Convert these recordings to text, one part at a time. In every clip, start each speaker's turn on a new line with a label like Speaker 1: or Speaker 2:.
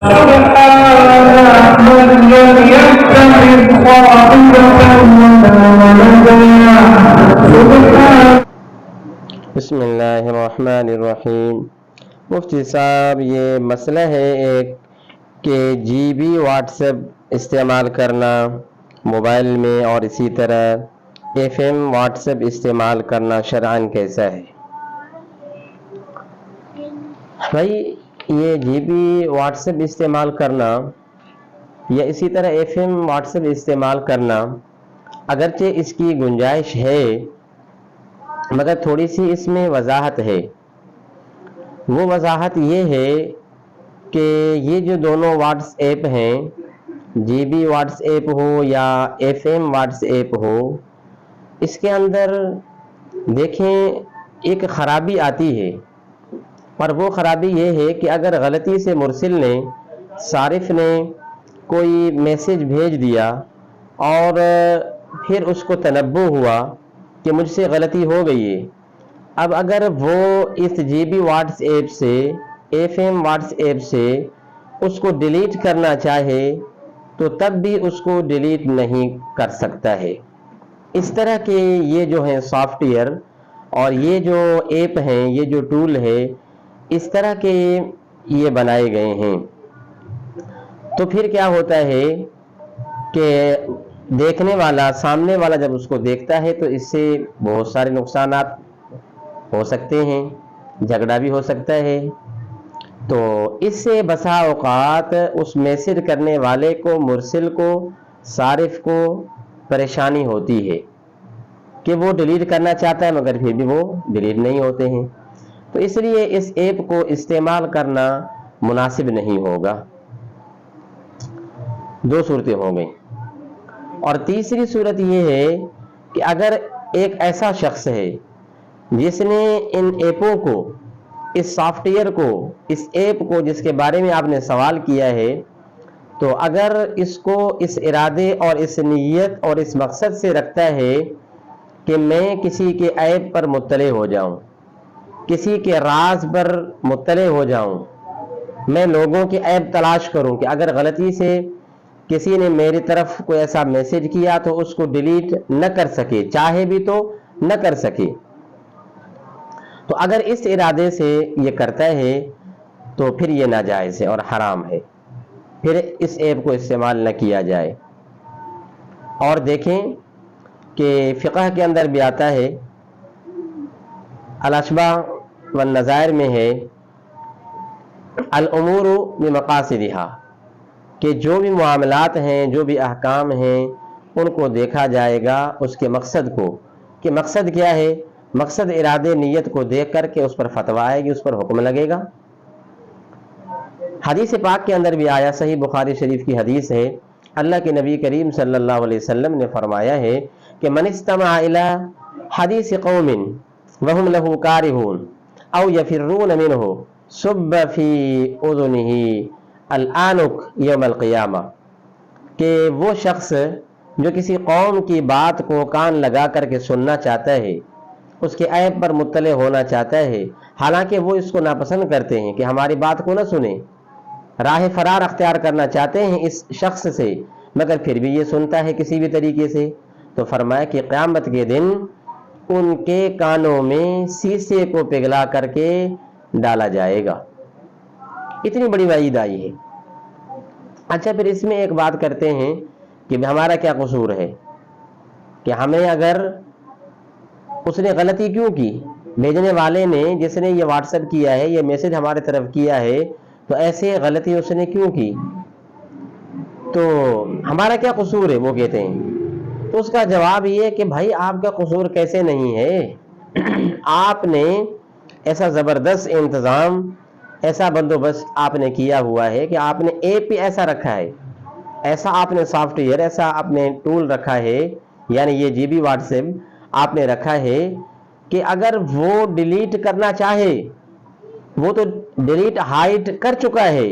Speaker 1: بسم اللہ الرحمن الرحیم۔ مفتی صاحب، یہ مسئلہ ہے ایک کہ جی بی واٹس ایپ استعمال کرنا موبائل میں اور اسی طرح ایف ایم واٹس ایپ استعمال کرنا شرعاً کیسا ہے؟ بھائی، یہ جی بی واٹس ایپ استعمال کرنا یا اسی طرح ایف ایم واٹس ایپ استعمال کرنا اگرچہ اس کی گنجائش ہے، مگر تھوڑی سی اس میں وضاحت ہے۔ وہ وضاحت یہ ہے کہ یہ جو دونوں واٹس ایپ ہیں، جی بی واٹس ایپ ہو یا ایف ایم واٹس ایپ ہو، اس کے اندر دیکھیں ایک خرابی آتی ہے، اور وہ خرابی یہ ہے کہ اگر غلطی سے مرسل نے، صارف نے کوئی میسج بھیج دیا اور پھر اس کو تنبؤ ہوا کہ مجھ سے غلطی ہو گئی ہے، اب اگر وہ اس جی بی واٹس ایپ سے، ایف ایم واٹس ایپ سے اس کو ڈیلیٹ کرنا چاہے تو تب بھی اس کو ڈیلیٹ نہیں کر سکتا ہے۔ اس طرح کے یہ جو ہیں سافٹ ویئر اور یہ جو ایپ ہیں، یہ جو ٹول ہے، اس طرح کے یہ بنائے گئے ہیں۔ تو پھر کیا ہوتا ہے کہ دیکھنے والا، سامنے والا جب اس کو دیکھتا ہے تو اس سے بہت سارے نقصانات ہو سکتے ہیں، جھگڑا بھی ہو سکتا ہے۔ تو اس سے بسا اوقات اس میسج کرنے والے کو، مرسل کو، صارف کو پریشانی ہوتی ہے کہ وہ ڈیلیٹ کرنا چاہتا ہے مگر پھر بھی وہ ڈیلیٹ نہیں ہوتے ہیں۔ تو اس لیے اس ایپ کو استعمال کرنا مناسب نہیں ہوگا۔ دو صورتیں ہو گئیں، اور تیسری صورت یہ ہے کہ اگر ایک ایسا شخص ہے جس نے ان ایپوں کو، اس سافٹ ویئر کو، اس ایپ کو جس کے بارے میں آپ نے سوال کیا ہے، تو اگر اس کو اس ارادے اور اس نیت اور اس مقصد سے رکھتا ہے کہ میں کسی کے عیب پر مطلع ہو جاؤں، کسی کے راز پر مطلع ہو جاؤں، میں لوگوں کے عیب تلاش کروں کہ اگر غلطی سے کسی نے میری طرف کوئی ایسا میسج کیا تو اس کو ڈیلیٹ نہ کر سکے، چاہے بھی تو نہ کر سکے، تو اگر اس ارادے سے یہ کرتا ہے تو پھر یہ ناجائز ہے اور حرام ہے، پھر اس ایپ کو استعمال نہ کیا جائے۔ اور دیکھیں کہ فقہ کے اندر بھی آتا ہے، الاشباہ والنظائر میں ہے، الامور بمقاصدها، کہ جو بھی معاملات ہیں، جو بھی احکام ہیں، ان کو دیکھا جائے گا اس کے مقصد کو، کہ مقصد کیا ہے، مقصد ارادے نیت کو دیکھ کر کے اس پر فتویٰ آئے گی، اس پر حکم لگے گا۔ حدیث پاک کے اندر بھی آیا، صحیح بخاری شریف کی حدیث ہے، اللہ کے نبی کریم صلی اللہ علیہ وسلم نے فرمایا ہے کہ من استمع الى حدیث قوم وهم له کارہون او یفرون منہ صب فی اذنہ الآنک یوم القیامہ، کہ وہ شخص جو کسی قوم کی بات کو کان لگا کر کے سننا چاہتا ہے، اس کے عیب پر مطلع ہونا چاہتا ہے، حالانکہ وہ اس کو ناپسند کرتے ہیں کہ ہماری بات کو نہ سنیں، راہ فرار اختیار کرنا چاہتے ہیں اس شخص سے، مگر پھر بھی یہ سنتا ہے کسی بھی طریقے سے، تو فرمایا کہ قیامت کے دن ان کے کانوں میں سیسے کو پگھلا کر کے ڈالا جائے گا۔ اتنی بڑی وعید آئی ہے۔ اچھا، پھر اس میں ایک بات کرتے ہیں کہ ہمارا کیا قصور ہے، کہ ہمیں اگر اس نے غلطی کیوں کی، بھیجنے والے نے، جس نے یہ واٹس ایپ کیا ہے، یہ میسج ہمارے طرف کیا ہے، تو ایسے غلطی اس نے کیوں کی، تو ہمارا کیا قصور ہے، وہ کہتے ہیں۔ تو اس کا جواب یہ کہ بھائی آپ کا قصور کیسے نہیں ہے، آپ نے ایسا زبردست انتظام، ایسا بندوبست آپ نے کیا ہوا ہے کہ آپ نے ایپ بھی ایسا رکھا ہے، ایسا آپ نے سافٹ ویئر، ایسا آپ نے ٹول رکھا ہے، یعنی یہ جی بی واٹس ایپ آپ نے رکھا ہے کہ اگر وہ ڈیلیٹ کرنا چاہے، وہ تو ڈیلیٹ ہائڈ کر چکا ہے،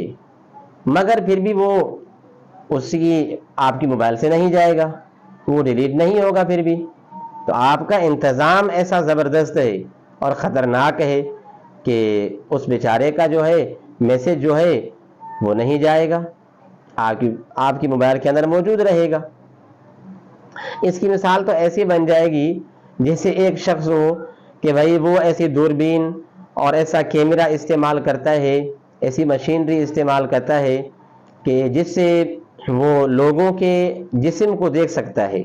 Speaker 1: مگر پھر بھی وہ اس کی آپ کی موبائل سے نہیں جائے گا، وہ ڈیلیٹ نہیں ہوگا پھر بھی۔ تو آپ کا انتظام ایسا زبردست ہے اور خطرناک ہے کہ اس بیچارے کا جو ہے میسج جو ہے وہ نہیں جائے گا، آپ کی موبائل کے اندر موجود رہے گا۔ اس کی مثال تو ایسی بن جائے گی جیسے ایک شخص ہو کہ بھائی وہ ایسی دوربین اور ایسا کیمرہ استعمال کرتا ہے، ایسی مشینری استعمال کرتا ہے کہ جس سے وہ لوگوں کے جسم کو دیکھ سکتا ہے۔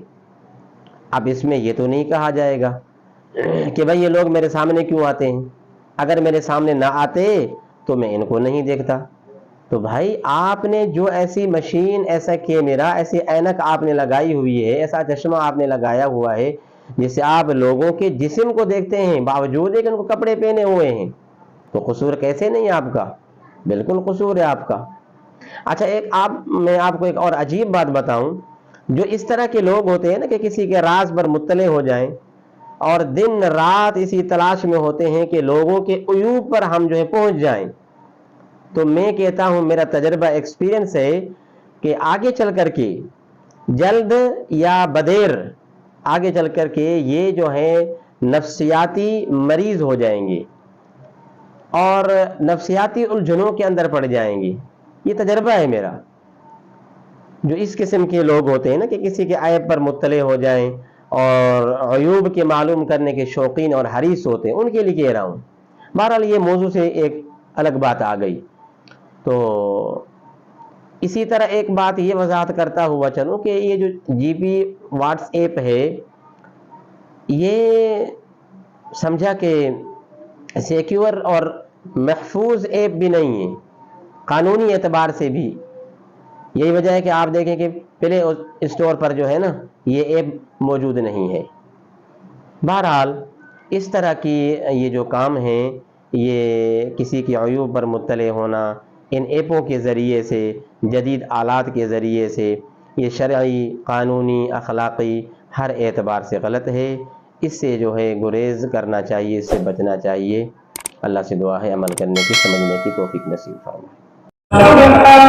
Speaker 1: اب اس میں یہ تو نہیں کہا جائے گا کہ بھائی یہ لوگ میرے سامنے کیوں آتے ہیں، اگر میرے سامنے نہ آتے تو میں ان کو نہیں دیکھتا۔ تو بھائی آپ نے جو ایسی مشین، ایسا کیمرہ، ایسی اینک آپ نے لگائی ہوئی ہے، ایسا چشمہ آپ نے لگایا ہوا ہے جس سے آپ لوگوں کے جسم کو دیکھتے ہیں، باوجود ان کو کپڑے پہنے ہوئے ہیں، تو قصور کیسے نہیں آپ کا؟ بالکل قصور ہے آپ کا۔ اچھا میں آپ کو ایک اور عجیب بات بتاؤں، جو اس طرح کے لوگ ہوتے ہیں نا کہ کسی کے راز پر مطلع ہو جائیں اور دن رات اسی تلاش میں ہوتے ہیں کہ لوگوں کے عیوب پر ہم جو ہے پہنچ جائیں، تو میں کہتا ہوں، میرا تجربہ ایکسپیرینس ہے کہ آگے چل کر کے جلد یا بدیر آگے چل کر کے یہ جو ہے نفسیاتی مریض ہو جائیں گے اور نفسیاتی الجھنوں کے اندر پڑ جائیں گے۔ یہ تجربہ ہے میرا۔ جو اس قسم کے لوگ ہوتے ہیں نا کہ کسی کے عیب پر مطلع ہو جائیں اور عیوب کے معلوم کرنے کے شوقین اور حریص ہوتے ہیں، ان کے لیے کہہ رہا ہوں۔ بہرحال یہ موضوع سے ایک الگ بات آ گئی۔ تو اسی طرح ایک بات یہ وضاحت کرتا ہوا چلوں کہ یہ جو جی پی واٹس ایپ ہے، یہ سمجھا کہ سیکیور اور محفوظ ایپ بھی نہیں ہے، قانونی اعتبار سے بھی۔ یہی وجہ ہے کہ آپ دیکھیں کہ پلے اسٹور پر جو ہے نا یہ ایپ موجود نہیں ہے۔ بہرحال اس طرح کی یہ جو کام ہیں، یہ کسی کے عیوب پر مطلع ہونا ان ایپوں کے ذریعے سے، جدید آلات کے ذریعے سے، یہ شرعی، قانونی، اخلاقی ہر اعتبار سے غلط ہے۔ اس سے جو ہے گریز کرنا چاہیے، اس سے بچنا چاہیے۔ اللہ سے دعا ہے عمل کرنے کی، سمجھنے کی توفیق نصیب فرمائے۔